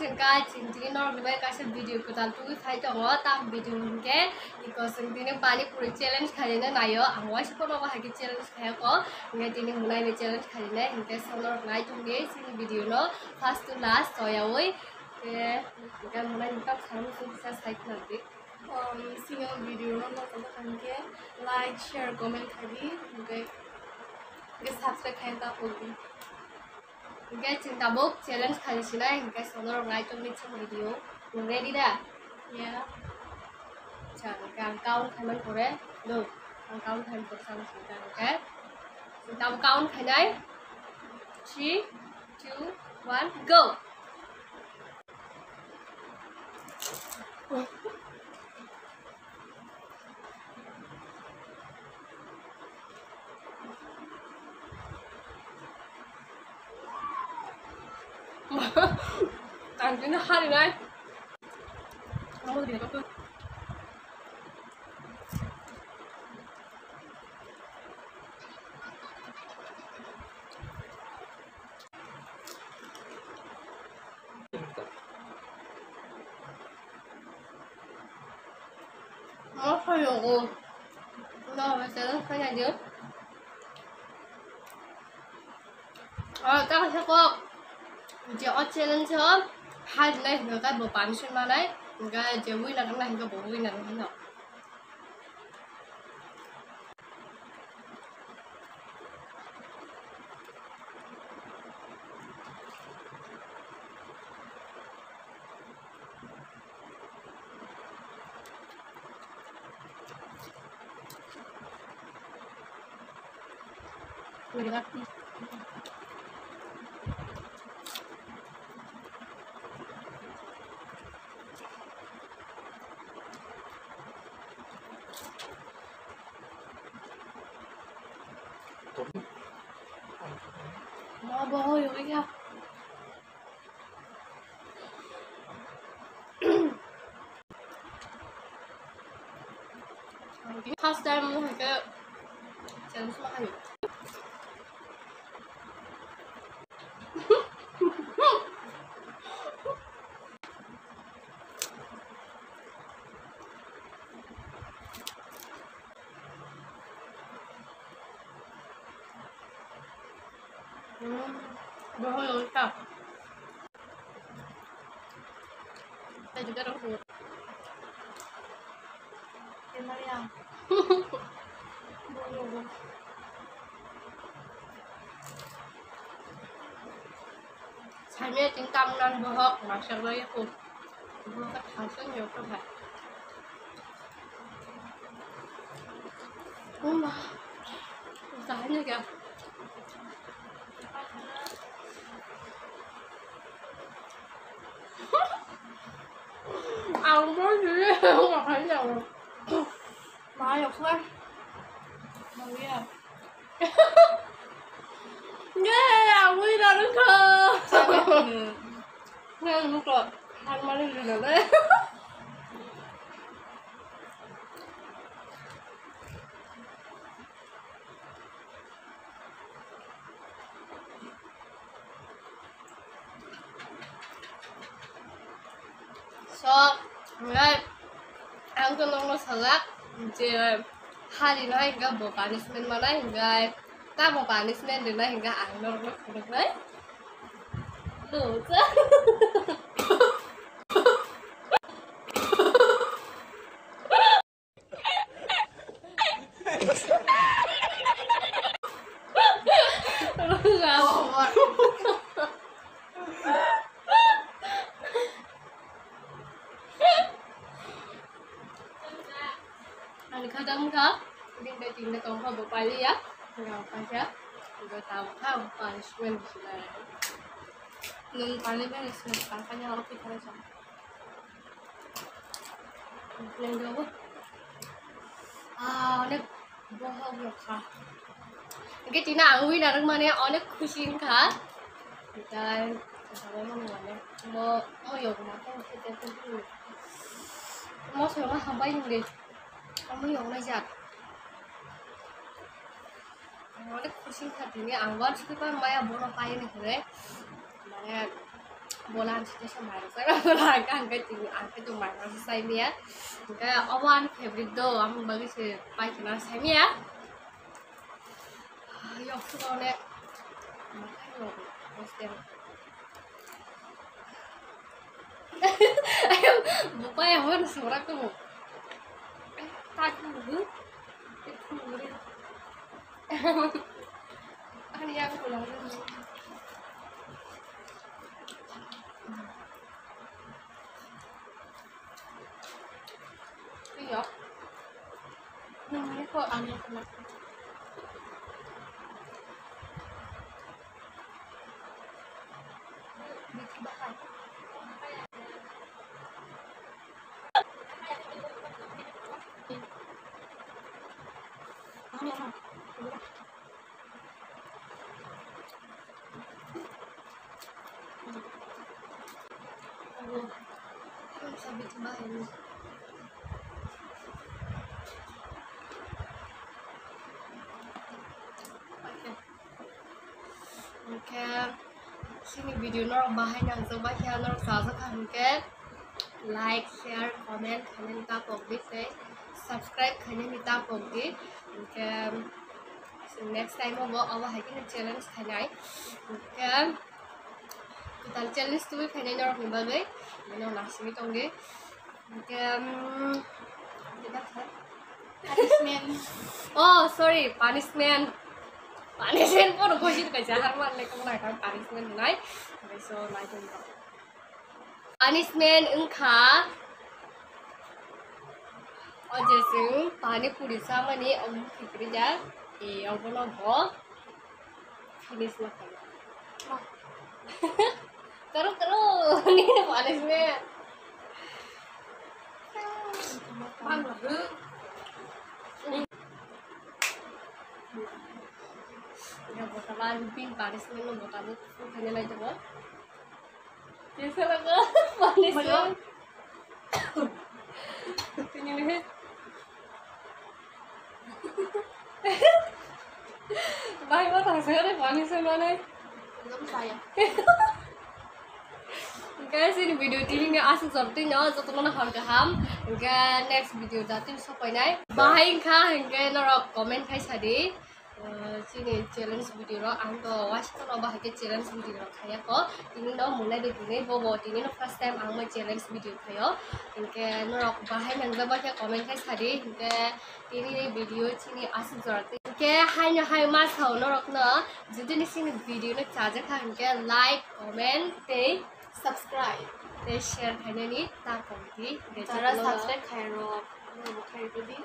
singkai cintini normal kasih video kutan tuh file dong tam video ke iko singtini pani puri challenge kali ini nayo angwai sih kono bahagi challenge kayak kok nggak tini mulai be challenge kali ini hingga sonor naik tuh guys ini video no first to last so ya woi nggak mulai nggak kamu bisa like nanti single video no kan ke like share comment kali nggak subscribe kayak tak boleh Hingga cinta book challenge kali sini hingga sonor naik tuh nih video ready dah ya jangan kau kaman kore lo kau kaman kore sama cinta oke cinta kau kanai 3 2 1 go 당신은 할인해. 아무도 이거 또. 하려고. 나 왜 쟤는 하냐지? các bạn có chị ở challenge hai này người ta bộ bán xuyên mà đấy người ta chỉ vui là cái này cái bộ vui là cái nào người ta Nó bơ rồi kìa. Cái first time cái challenge mà hay. Bahaya tak. Kita juga rumput. Gimana ya? 삶의 띵땅난 버헉 마셔봐야 고. 뭐가 당선 요거 봐. 엄마. 나 한 얘기야. Ăn có gì không mà thấy đâu mà dọc lên mà biết à ghê à quy ra đứng cơ nghe lúc rồi ăn mà lên được đấy so Mulai ang tulong mo salak je hari na hingga bo punishment mana hingga ta bo punishment din na hingga ang nor na kurang na lucu kadang ka din da tin da tong ha bo pali ya ngau pa siya go taw ha punishment sila nung punishment kan kanya ako pitara sa plan daw অনেক বহগ রক্ষা একে টিনা আঙুই নারক মানে অনেক খুশি খা তাই সবাই মনে মানে mo yok mà không thể tin được mo sợ mà không bay đi không yok này giặt অনেক খুশি থাকি নি আঙ্গন শিখে মায়া বড় পাই নি করে মানে bolan sih sama saya bolan kan ke ting angke tuh main saya ya ke awan favorite do am bagi sih pai kena saya ya yok suka nek makanya pasti ayo buka ya hon suara kamu tak dulu ini yang pulang dulu iya namanya kok aneh kenapa bahan sabi bahan oke sini video nor bahan yang coba ya nor saja kan ke like share comment kalian minta pokdi se subscribe kalian minta pokdi oke next time mau bawa lagi challenge kalian oke kita challenge tuh kalian nor bagai nor nasi mitongge oke kita punishment oh sorry punishment pun kosit ka jahar man le kong kan punishment nai so nai jong punishment engkha oje sing pani puri samani om fikri ja e obono bo finish na karo ni punishment bang lu ya botalan pin punishment lo botalu kanya lai jabo jesa laga punishment ini nih bye what hasil punishment mana belum saya guys ini video ini asal seperti nya jatuh mana harga ham hingga next video datang sampai nai bahaya kah hingga norok komen kai sadi sini challenge video ro angko washko no bahaya challenge video ro kaya ko ini no mulai dari ini bobo ini no first time ang challenge video kayo hingga norok bahaya yang bahaya komen kai sadi hingga ini video sini asal seperti hingga hanya mas hau norok no jadi ni sini video no charge kah hingga like comment subscribe share kayaknya nih tak komedi cara subscribe kayak lo mau kayak itu di